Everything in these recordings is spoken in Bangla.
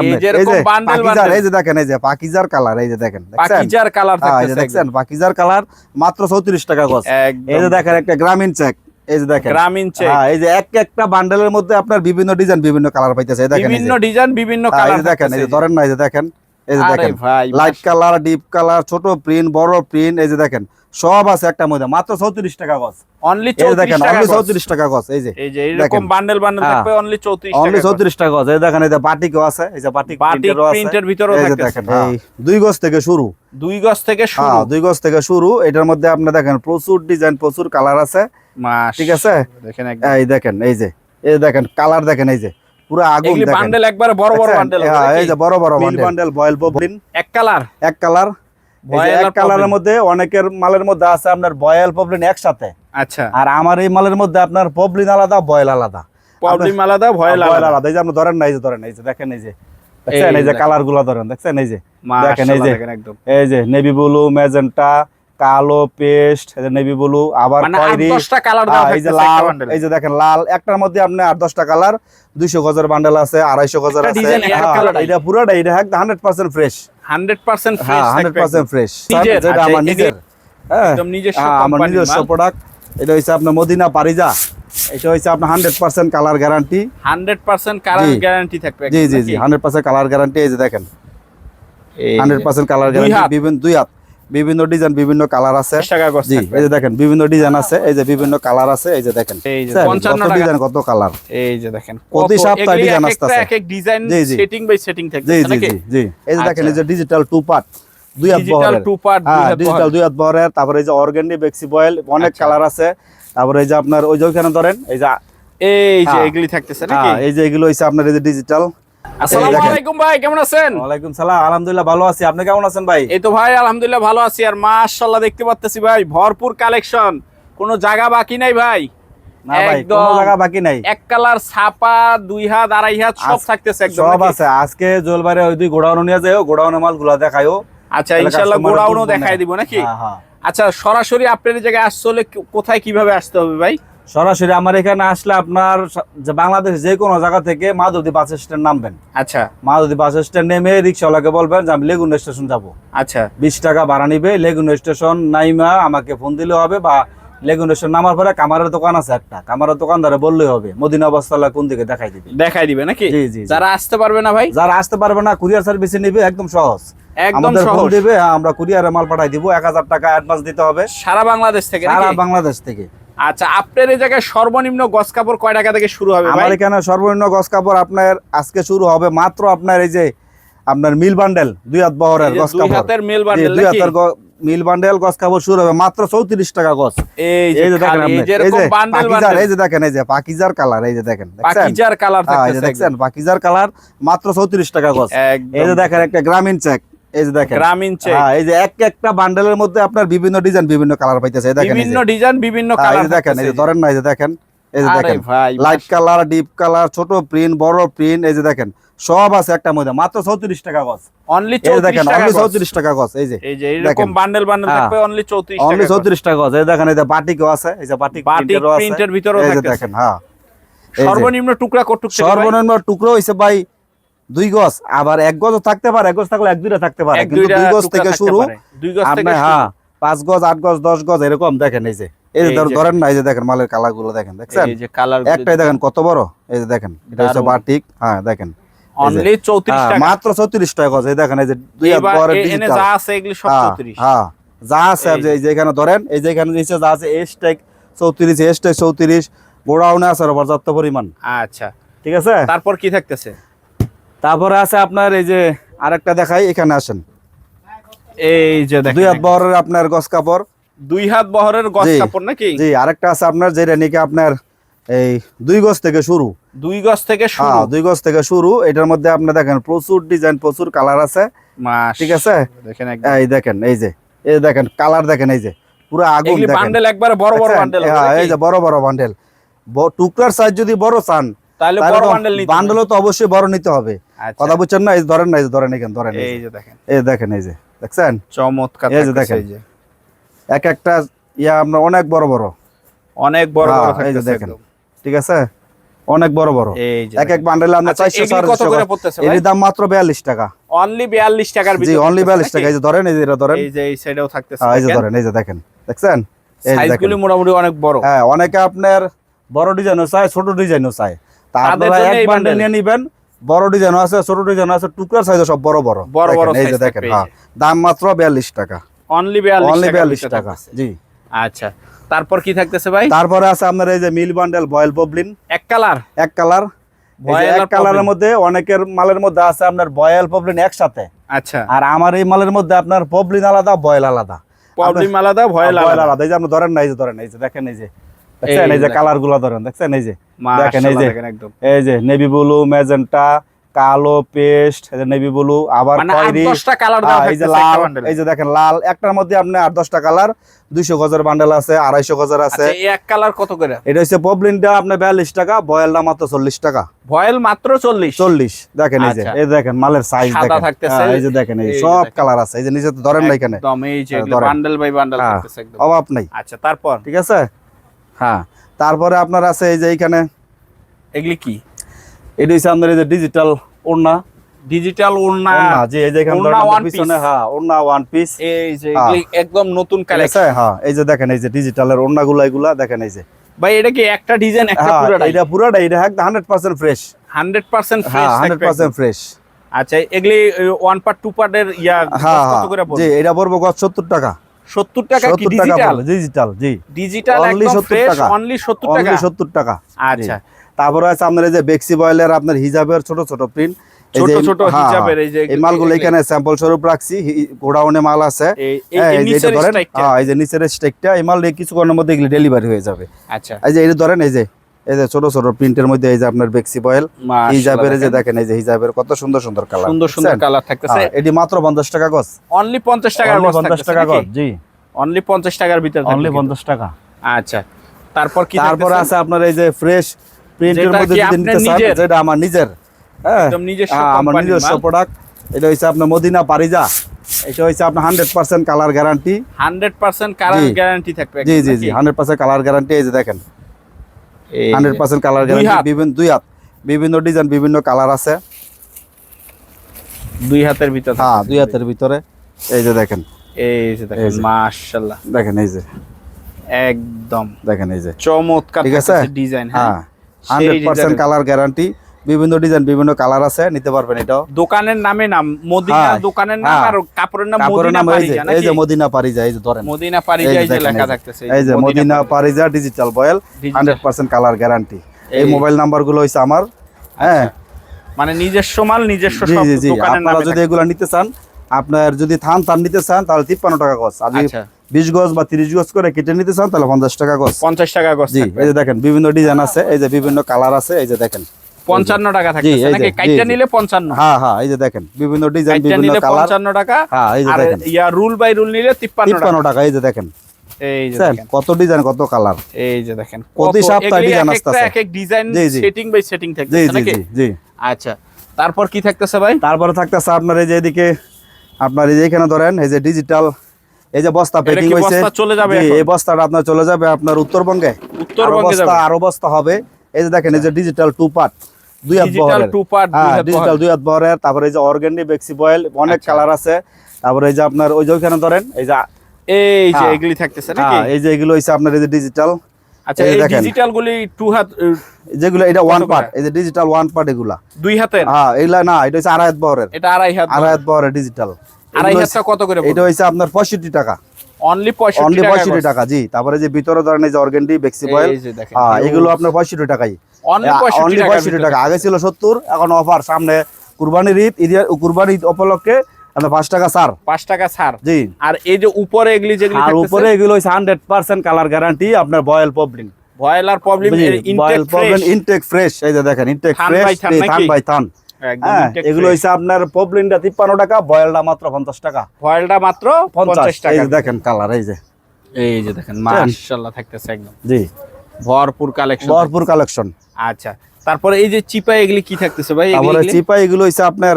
এই যে এরকম বান্ডেল বান্ডেল, এই যে দেখেন, এই যে পাকিজার কালার, এই যে দেখেন, পাকিজার কালার থাকতেছে, দেখছেন পাকিজার কালার মাত্র 34 টাকা গজ। এই যে দেখেন একটা গ্রামীণ চেক, এই যে দেখেন গ্রামীণ চেক, এই যে একটা বান্ডেলের মধ্যে আপনার বিভিন্ন ডিজাইন বিভিন্ন কালার পাইতেছে, এই দেখেন বিভিন্ন ডিজাইন বিভিন্ন কালার দেখেন, এই যে ধরেন না, এই যে দেখেন, এই যে দেখেন লাইট কালার, ডিপ কালার, ছোট প্রিন্ট, বড় প্রিন্ট, এই যে দেখেন সব আছে একটা মধ্যে, মাত্র 34 টাকা গজ, অনলি 34 টাকা গজ। এই যে এরকম বান্ডেল বান্ডেল থাকবে অনলি 34 টাকা গজ। এই দেখেন এই যে বাটিকও আছে, এই যে বাটিক প্রিন্টের ভিতরেও থাকে, দেখেন এই 2 গজ থেকে শুরু, 2 গজ থেকে শুরু, 2 গজ থেকে শুরু। এটার মধ্যে আপনি দেখেন প্রচুর ডিজাইন, প্রচুর কালার আছে, ঠিক আছে দেখেন এই দেখেন, এই যে দেখেন কালার দেখেন, এই যে পুরো আগুন দেখেন, বান্ডেল একবারে বড় বড় বান্ডেল, এই যে বড় বড় বান্ডেল বয়েল পপলিন, এক কালার এক কালারের মধ্যে অনেকের মালের মধ্যে আছে আপনার বয়েল পপলিন একসাথে। আচ্ছা, আর আমার এই মালের মধ্যে আপনার পপলিন আলাদা, বয়েল আলাদা, পপলিন আলাদা, বয়েল আলাদা। এই যে আপনি ধরেন না, এই যে ধরেন, এই যে দেখেন, এই যে দেখছেন, এই যে কালার গুলো ধরেন, দেখছেন এই যে দেখেন, এই যে এই যে নেভি ব্লু, ম্যাজেন্টা, কালো, পেস্ট, এই যে নেভি ব্লু, আবার খয়েরি, 10টা কালার দাও, এই যে লাল, এই যে দেখেন লাল, একটার মধ্যে আপনি 8-10টা কালার, 200 গজের বান্ডেল আছে, 250 গজের আছে, এটা পুরোটা এটা 100% ফ্রেশ, 100% ফ্রেশ, 100% ফ্রেশ, যেটা আমার নিজের, একদম নিজস্ব কোম্পানি, আমার নিজস্ব প্রোডাক্ট। এটা হইছে আপনার মদিনা পারিজা, এটা হইছে আপনার 100% কালার গ্যারান্টি, 100% কালার গ্যারান্টি থাকবে, জি জি জি 100% কালার গ্যারান্টি। এই যে দেখেন 100% কালার গ্যারান্টি, বিভিন্ন 2 হাত, বিভিন্ন ডিজাইন, বিভিন্ন কালার আছে, জি এই যে দেখেন বিভিন্ন ডিজাইন আছে, এই যে বিভিন্ন কালার আছে, এই যে দেখেন 55 ডিজাইন, কত কালার, এই যে দেখেন প্রতি সপ্তাহে ডিজাইন আসছে, এক এক ডিজাইন সেটিং বাই সেটিং থাকবে নাকি, জি জি এই যে দেখেন, এই যে ডিজিটাল 2 পার্ট, 2 হাত বহরের, ডিজিটাল 2 হাত বহরের, তারপরে এই যে অর্গানিক বেক্সি বয়েল, অনেক কালার আছে, তারপরে এই যে আপনার ওই যে ওখানে ধরেন, এই যে এগুলি থাকতেছে নাকি, এই যে এগুলো হইছে আপনার এই যে ডিজিটাল। আসসালামু আলাইকুম ভাই, কেমন আছেন? ওয়ালাইকুম সালাম, আলহামদুলিল্লাহ ভালো আছি, আপনি কেমন আছেন ভাই? এই তো ভাই আলহামদুলিল্লাহ ভালো আছি, আর মাশাআল্লাহ দেখতে পাচ্তেছি ভাই ভরপুর কালেকশন, কোনো জায়গা বাকি নাই ভাই, না ভাই কোনো জায়গা বাকি নাই, এক কালার ছাপা, 2 হাত 2.5 হাত সব থাকতেছে, একদম সব আছে। আজকে জলবারে ওই দুই গোডাউন নিয়ে যাও, গোডাউনের মালগুলো দেখায়ও। আচ্ছা ইনশাআল্লাহ গোডাউনও দেখাই দিব নাকি? হ্যাঁ। আচ্ছা সরাসরি আপনার এই জায়গায় আসলে কোথায় কিভাবে আসতে হবে ভাই? সরাসরি আমার এখানে আসলে আপনার বাংলাদেশ যে কোনো জায়গা থেকে মাধবদী বাস স্ট্যান্ড নামবেন। আচ্ছা, মাধবদী বাস স্ট্যান্ড নেমে রিক্সাওয়ালাকে বলবেন যে আমি লেগুনা স্টেশন যাবো। আচ্ছা, 20 টাকা ভাড়া নিবে, লেগুনা স্টেশন নাইমা আমাকে ফোন দিলে হবে, বা লেগুনা স্টেশন নামার পরে কামারের দোকান আছে একটা, কামারের দোকানদারে বললেই হবে মদিনা অবস্থালা কোন দিকে দেখাই দিবে নাকি? জি জি। যারা আসতে পারবে না ভাই, যারা আসতে পারবে না কুরিয়ার সার্ভিসে নিবে, একদম সহজ, একদম সহজ দিবে, আমরা কুরিয়ারে মাল পাঠাই দিব, 1000 টাকা অ্যাডভান্স দিতে হবে, সারা বাংলাদেশ থেকে, সারা বাংলাদেশ থেকে। আচ্ছা, আপনার এই জায়গায় সর্বনিম্ন গজ কাপড় কয় টাকা থেকে শুরু হবে? আমার এখানে সর্বনিম্ন গজ কাপড় আপনার আজকে শুরু হবে মাত্র আপনার এই যে আপনার মিল বান্ডেল 2 হাত বহরের গজ কাপড়, 2 হাতের মিল বান্ডেল, 2 হাতের মিল বান্ডেল গজ কাপড় শুরু হবে মাত্র 34 টাকা গজ। এই যে দেখেন আপনি, এই যে পাকিজার, এই যে দেখেন, এই যে পাকিজার কালার, এই যে দেখেন পাকিজার কালার থাকতেছে, দেখছেন পাকিজার কালার মাত্র 34 টাকা গজ। এই যে দেখেন একটা গ্রামীণ চেক, এই যে দেখেন গ্রামীণ চেক, এই যে একটা বান্ডেলের মধ্যে আপনার বিভিন্ন ডিজাইন বিভিন্ন কালার পাইতেছে, এই দেখেন বিভিন্ন ডিজাইন বিভিন্ন কালার, এই যে দেখেন, এই যে ধরেন না, এই যে দেখেন, এই যে দেখেন লাইট কালার, ডিপ কালার, ছোট প্রিন্ট, বড় প্রিন্ট, এই যে দেখেন সব আছে একটা মধ্যে, মাত্র 34 টাকা গজ, অনলি 34 টাকা গজ। এই যে এরকম বান্ডেল বান্ডেল থাকবে অনলি 34 টাকা গজ। এই দেখেন এই যে বাটিকও আছে, এই যে বাটিক প্রিন্টের ভিতরেও থাকে, এই যে দেখেন। হ্যাঁ, সর্বনিম্ন টুকরা কত? সর্বনিম্ন টুকরো হইছে ভাই 2 গজ, আবার 1 গজও থাকতে পারে, 1 গজ থাকলে 1-2টা থাকতে পারে, কিন্তু 2 গজ থেকে শুরু, 2 গজ থেকে শুরু। হ্যাঁ, 5 গজ, 8 গজ, 10 গজ এরকম দেখেন। এই যে ধরেন না, এই যে দেখেন মালের কালার গুলো দেখেন, দেখছেন এই যে কালার একটাই দেখেন কত বড়, এই যে দেখেন এটা হচ্ছে বাটিক। হ্যাঁ দেখেন অনলি 34 টাকা, মাত্র 34 টাকা গজ। এই দেখেন এই যে 2 হাত বহরের ডিজিটাল যা আছে এগুলো সব 34। হ্যাঁ যা আছে, এই যে এখানে ধরেন, এই যে এখানে নিচে যা আছে এসটেক 34, এসটেক 34, গোডাউনে আছে পর্যাপ্ত পরিমাণ। আচ্ছা ঠিক আছে, তারপর কি থাকতেছে? তারপরে আছে আপনার এই যে আরেকটা দেখাই, এখানে আসেন, এই যে দেখেন 2 হাত বহরের আপনার গজ কাপড়, 2 হাত বহরের গজ কাপড় নাকি? জি। আরেকটা আছে আপনার যেটা নাকি আপনার এই 2 গজ থেকে শুরু, 2 গজ থেকে শুরু, 2 গজ থেকে শুরু। এটার মধ্যে আপনি দেখেন প্রচুর ডিজাইন, প্রচুর কালার আছে, ঠিক আছে দেখেন। এই দেখেন, এই যে দেখেন কালার দেখেন, এই যে পুরো আগুন দেখেন, বান্ডেল একবারে বড় বড় বান্ডেল। হ্যাঁ, এই যে বড় বড় বান্ডেল, টুকরার সাইজ যদি বড় চান তাহলে বড় বান্ডেল নিতে হবে, বান্ডেলও তো অবশ্যই বড় নিতে হবে। কথা বুঝছেন না? এই ধরেন না, এই ধরেন এখানে ধরেন, এই যে দেখেন, এই দেখেন, এই যে দেখছেন চমৎকার, এই যে দেখেন এক একটা ইয়া আমরা অনেক বড় বড়, অনেক বড় বড়, এই যে দেখেন, ঠিক আছে। অনেক বড় বড় এক এক বান্ডেলে আমরা 400 কত করে পড়তেছে ভাই? এর দাম মাত্র 42 টাকা, অনলি 42 টাকার ভিতরে। জি অনলি 42 টাকা। এই যে ধরেন, এই যে এটা ধরেন, এই যে এই সাইডেও থাকতেছে, এই যে ধরেন, এই যে দেখেন, দেখছেন সাইজগুলো মোটামুটি অনেক বড়। হ্যাঁ, অনেকে আপনার বড় ডিজাইনও চায়, ছোট ডিজাইনও চায়, তা আপনারা এক বান্ডেল নিয়ে নেবেন। বড় ডিজাইনও আছে, ছোট ডিজাইনও আছে, টুকরার সাইজও সব বড় বড় বড় বড়। এই যে দেখেন, হ্যাঁ, দাম মাত্র 42 টাকা, অনলি 42 টাকা। জি আচ্ছা, তারপর কি থাকতেছে ভাই? তারপরে আছে আপনার এই যে মিল বান্ডেল বয়েল পবলিন, এক কালার, এক কালার। এক কালারের মধ্যে অনেকের মালের মধ্যে আছে আপনার বয়েল পবলিন একসাথে। আচ্ছা, আর আমার এই মালের মধ্যে আপনার পবলিন আলাদা, বয়েল আলাদা। পবলিন আলাদা, বয়েল আলাদা। এই যে আপনি ধরেন না, এই যে ধরেন, এই যে দেখেন, এই যে দেখছেন, এই যে কালার গুলা ধরেন, দেখছেন, এই যে দেখেন, এই যে এই যে নেভি ব্লু, ম্যাজেন্টা, কালো, পেস্ট, এই যে নেভি ব্লু, আবার খয়েরি, 10টা কালার দেওয়া এই যে লাল, এই যে দেখেন লাল, একটার মধ্যে আপনি 8-10টা কালার, 200 গজের বান্ডেল আছে, 250 গজের আছে। এই এক কালার কত করে? এটা হচ্ছে পবলিনটা আপনার 42 টাকা, বয়েলটা মাত্র 40 টাকা। বয়েল মাত্র 40। দেখেন এই যে, এই দেখেন মালের সাইজ দেখেন, এই যে দেখেন, এই সব কালার আছে, এই যে নিচে তো ধরেন না, এখানে একদম এই যে বান্ডেল বাই বান্ডেল থাকতেছে একদম, অভাব নাই। আচ্ছা, তারপর ঠিক আছে, হ্যাঁ, তারপরে আপনার আছে এই যে এইখানে, এগুলি কি? এটা হচ্ছে আপনার এই যে ডিজিটাল ওড়না, ডিজিটাল ওড়না, জি এই যে এখানে পিছনে, হ্যাঁ, ওড়না ওয়ান পিস, এই যে এগুলি একদম নতুন কালেকশন। হ্যাঁ, এই যে দেখেন, এই যে ডিজিটালের ওড়নাগুলো, এগুলা দেখেন, এই যে ভাই এটা কি একটা ডিজাইন, একটা পুরোটা? এটা পুরোটা, এটা 100% ফ্রেশ, 100% ফ্রেশ, 100% ফ্রেশ। আচ্ছা, এগুলি 1 পার্ট 2 পার্টের ইয়া কত করে পড়বে? জি এটা পড়বে 70 টাকা। 70 টাকা কি ডিজিটাল? ডিজিটাল, জি ডিজিটাল একদম ফ্রেশ, অনলি 70 টাকা। অনলি 70 টাকা। আচ্ছা, তারপরে আছে আপনার এই যে বেক্সি বয়েলের আপনার হিজাবের ছোট ছোট প্রিন্ট, ছোট ছোট হিজাবের, এই যে এই মালগুলো এখানে স্যাম্পল স্বরূপ রাখছি, গোডাউনে মাল আছে। এই যে ধরেন, হ্যাঁ, এই যে নিচের স্টেকটা, এই মাল কিছুক্ষণের মধ্যে এগুলি ডেলিভারি হয়ে যাবে। আচ্ছা, এই যে এটা ধরেন, এই যে ছোট ছোট প্রিন্টের মধ্যে এই যে আপনার বেক্সি বয়েল হিজাবের, এই যে দেখেন, এই যে হিজাবের কত সুন্দর সুন্দর কালার, সুন্দর সুন্দর কালার থাকতেছে। এটি মাত্র 50 টাকা গজ, অনলি 50 টাকা গজ, 50 টাকা গজ, জি অনলি 50 টাকার ভিতরে, অনলি 50 টাকা। আচ্ছা, তারপর কি? তারপর আছে আপনার এই যে ফ্রেশ প্রিন্টের মধ্যে যদি নিতে চান, যেটা আমার নিজের, হ্যাঁ, একদম নিজস্ব আমার নিজস্ব প্রোডাক্ট, এটা হইছে আপনার মদিনা পারিজা, এটা হইছে আপনার 100% কালার গ্যারান্টি, 100% কালার গ্যারান্টি থাকবে। জি জি জি 100% কালার গ্যারান্টি। এই যে দেখেন 100% কালার গ্যারান্টি, বিভিন্ন দুই হাত, বিভিন্ন ডিজাইন, বিভিন্ন কালার আছে, দুই হাতের ভিতরে, হ্যাঁ, দুই হাতের ভিতরে। এই যে দেখেন, এই যে দেখেন, মাশাআল্লাহ, দেখেন এই যে একদম দেখেন, এই যে চমৎকার, ঠিক আছে ডিজাইন, হ্যাঁ, 100% কালার গ্যারান্টি, বিভিন্ন ডিজাইন, বিভিন্ন কালার আছে, নিতে পারবেন। এটাও দোকানের নামে নাম মদিনা, দোকানের নাম, আর কাপড়ের নাম মদিনা পারিজা, এই যে মদিনা পারিজা, এই যে ধরেন মদিনা পারিজা, এই যে লেখা থাকতেছে, এই যে Medina পারিজা digital boil, 100% colour guarantee. এই মোবাইল নাম্বারগুলো হইছে আমার, হ্যাঁ, মানে নিজস্ব মাল, নিজস্ব সব দোকানের নামে। আপনারা যদি এগুলা নিতে চান, আপনার যদি থান নিতে চান, তাহলে 53 টাকা গজ, আর 20 গজ বা 30 গজ করে কেটে নিতে চান, তাহলে 50 টাকা গজ, 50 টাকা গজ। জি, এই যে দেখেন বিভিন্ন ডিজাইন আছে, এই যে বিভিন্ন কালার আছে, এই যে দেখেন 55 টাকা থাকতেছে নাকি? কাইটা নিলে 55, হ্যাঁ হ্যাঁ, এই যে দেখেন বিভিন্ন ডিজাইন, বিভিন্ন কালার, 55 টাকা, হ্যাঁ, এই যে দেখেন, আর ইয়া রুল বাই রুল নিলে 53 টাকা। এই যে দেখেন, এই যে দেখেন কত ডিজাইন, কত কালার, এই যে দেখেন প্রতি সপ্তাহে ডিজাইন আসছে, এক এক ডিজাইন সেটিং বাই সেটিং থাকতেছে নাকি? জি জি। আচ্ছা, তারপর কি থাকতেছে ভাই? তারপরে থাকতেছে আপনার এই যে এদিকে, আপনার এই যে এখানে ধরেন, এই যে ডিজিটাল, এই যে বস্তা প্যাকিং হইছে, চলে যাবে, এই বস্তাটা আপনার চলে যাবে আপনার উত্তরবঙ্গে, যাবে, আরো বস্তা হবে। এই যে দেখেন, এই যে ডিজিটাল 2 পার্ট, 2 হাত বহরের, ডিজিটাল 2 হাত বহরের। তারপরে এই যে অর্গানিক বেক্সি বয়েল, অনেক কালার আছে। তারপরে এই যে আপনার ওই যে ওখানে ধরেন, এই যে এগুলি থাকতেছে নাকি? এই যে এগুলো হইছে আপনার এই যে ডিজিটাল। আচ্ছা, এই ডিজিটাল গুলি 2 হাত, যেগুলো এটা 1 পার্ট, এই যে ডিজিটাল 1 পার্ট, এগুলা 2 হাতের, হ্যাঁ, এগুলা না, এটা হইছে 2.5 হাত বহরের, এটা 2.5 হাত বহরের ডিজিটাল। 2.5 হাতটা কত করে পড়বে? এটা হইছে আপনার 65 টাকা, অনলি 65 টাকা, জি। তারপরে যে ভিতরে ধরেন এই যে অর্গানিক বেক্সি বয়েল, হ্যাঁ, এগুলো আপনার 65 টাকাই, অনলি 65 টাকা। আগে ছিল 70, এখন অফার, সামনে কুরবানির ঈদ, কুরবানি ঈদ উপলক্ষে 5 টাকা ছাড়, 5 টাকা ছাড়, জি। আর এই যে উপরে এগুলি যেগুলি থাকতেছে, আর উপরে এগুলো হইছে 100% কালার গ্যারান্টি, আপনার বয়েল পবলিন, বয়েলার পবলিন, ইনটেক ফ্রেশ, এই যে দেখেন ইনটেক ফ্রেশ, থান বাই থান, এগুলো হইছে আপনার পবলিনটা 53 টাকা, বয়েলটা মাত্র 50 টাকা, বয়েলটা মাত্র 50 টাকা। এই যে দেখেন কালার, এই যে দেখেন, মাশাআল্লাহ থাকতেছে একদম, জি, ভরপুর কালেকশন, ভরপুর কালেকশন। আচ্ছা, তারপরে এই যে চিপা, এগুলি কি থাকতেছে ভাই? তারপরে চিপা এগুলো হইছে আপনার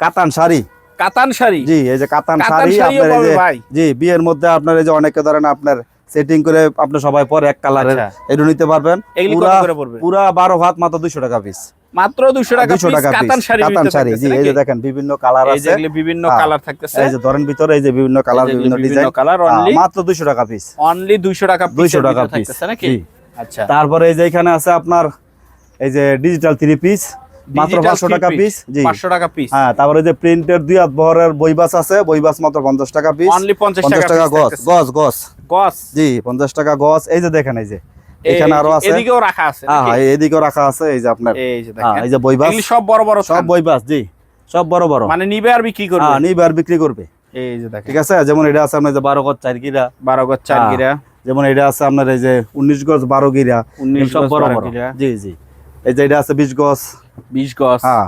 কাতান শাড়ি, কাতান শাড়ি, জি, এই যে কাতান শাড়ি আপনার, এই যে জি, বিয়ের মধ্যে আপনার এই যে অনেকে ধরেন আপনার সেটিং করে আপনি সবাই পরে এক কালারের এটা নিতে পারবেন। এগুলি কত করে পড়বে? পুরা 12 হাত মাত্র 200 টাকা পিস। মাত্র 200 টাকা পিস কাতান শাড়ি। কাতান শাড়ি জি, এই যে দেখেন বিভিন্ন কালার আছে, এই যে এগুলি বিভিন্ন কালার থাকতেছে, এই যে ধরেন ভিতরে এই যে বিভিন্ন কালার বিভিন্ন ডিজাইন কালার অনলি মাত্র 200 টাকা পিস। অনলি 200 টাকা পিস 200 টাকা পিস থাকতেছে নাকি? আচ্ছা, তারপরে এই যে এখানে আছে আপনার এই যে ডিজিটাল 3 পিস মাত্র 500 টাকা পিস। জি 500 টাকা পিস। হ্যাঁ, তারপরে যে প্রিন্টের 2 হাত বহরের বইবাস আছে, বইবাস মাত্র 50 টাকা পিস। অনলি 50 টাকা গজ গজ গজ গজ জি 50 টাকা গজ। এই যে দেখেন এই যে এখানে আরো আছে, এদিকেও রাখা আছে নাকি? হ্যাঁ এদিকেও রাখা আছে। এই যে আপনার এই যে দেখেন এই যে বইবাস এগুলি সব বড় বড় সব বইবাস জি সব বড় বড়, মানে নিবে আর বিক্রি করবে। হ্যাঁ নিবে আর বিক্রি করবে। এই যে দেখেন ঠিক আছে, যেমন এটা আছে আপনার যে 12 গজ 4 গিরা, 12 গজ 4 গিরা, যেমন এটা আছে আপনার এই যে 19 গজ 12 গিরা, 19 সব গজ বড় 12 বড় গিরা। জি জি। এই যে এটা আছে 20 গজ 20 গজ, হ্যাঁ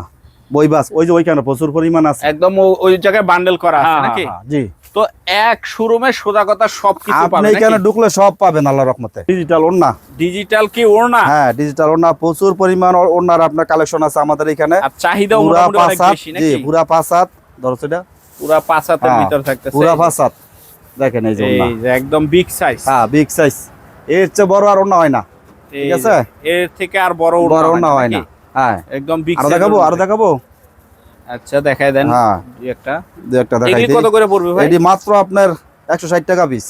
বইবাস ওই যে ওইখানে প্রচুর পরিমাণ আছে, একদম ওই জায়গায় বান্ডেল করা আছে নাকি? জি। তো এক শোরুমে সোজা কথা সবকিছু পাবেন আপনি এখানে ঢুকলে সব পাবেন আল্লাহর রহমতে। ডিজিটাল ওড়না, ডিজিটাল কি ওড়না? হ্যাঁ ডিজিটাল ওড়না প্রচুর পরিমাণ ওড়নার আপনার কালেকশন আছে আমাদের এখানে। আর চাহিদা পুরা মোটামুটি অনেক 5 বেশি জি নাকি? পুরা 5 হাত ধরো সেটা পুরা 5 হাতের ভিতর থাকতেছে, পুরা 5 হাত দেখেন এই যে ওড়না, এই যে একদম বিগ সাইজ। হ্যাঁ বিগ সাইজ, এর চেয়ে বড় আর ওড়না হয় না। ঠিক আছে, এর থেকে আর বড় ওড়না হয় না। হ্যাঁ একদম বিগ আরো সাইজ। দেখাবো আরো দেখাবো। আচ্ছা দেখাই দেন হ্যাঁ দুই একটা দেখাই এগুলি দিই। কত করে পড়বে ভাই? এটি মাত্র আপনার 160 টাকা পিস।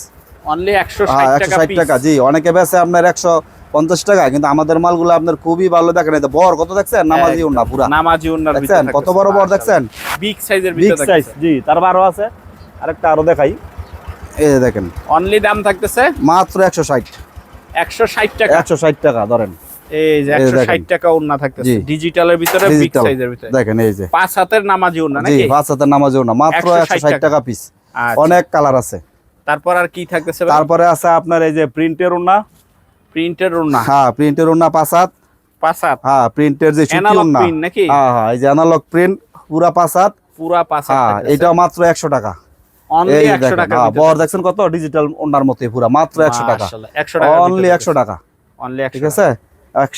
অনলি 160 টাকা 160 পিস। টাকা জি। অনেকে বেচে আপনার 150 টাকা, কিন্তু আমাদের মালগুলো আপনার খুবই ভালো। দেখেন এই যে বর কত দেখছেন, নামাজি ওড়না পুরা নামাজি ওড়নার ভিতর দেখছেন কত বড় বর দেখছেন, বিগ সাইজের বিগ ভিতর সাইজ থাকতেছে। জি। তারপর আরো আছে আরেকটা আরো দেখাই, এই যে দেখেন অনলি দাম থাকতেছে মাত্র 160 টাকা। 160 টাকা ধরেন, এই যে এই যে 160 দেখেন। টাকা ওড়না থাকতেছে জি। ডিজিটালের ভিতরে বিগ ডিজিটাল সাইজের ভিতরে দেখেন এই যে 5 হাতের নামাজি ওড়না জি নাকি? 5 হাতের নামাজি ওড়না মাত্র 160 টাকা পিস। আচ্ছা। অনেক কালার আছে। তারপর আর কি থাকতেছে ভাই? তারপরে আছে আপনার এই যে প্রিন্টের ওড়না, প্রিন্টের ওড়না হ্যাঁ প্রিন্টের ওড়না 5 হাত, 5 হাত হ্যাঁ প্রিন্টের যে সুতি অ্যানালগ ওড়না, প্রিন্ট নাকি? হ্যাঁ হ্যাঁ এই যে অ্যানালগ প্রিন্ট পুরা 5 হাত, পুরা 5 হাত হ্যাঁ থাকতেছে। এটা মাত্র 100 টাকা। অনলি এই 100 দেখেন, টাকা হ্যাঁ, বর দেখছেন কত ডিজিটাল ওড়নার মতো পুরা মাত্র 100 টাকা, মাশাআল্লাহ 100 টাকা অনলি 100 টাকা। অনলি 100 ঠিক আছে,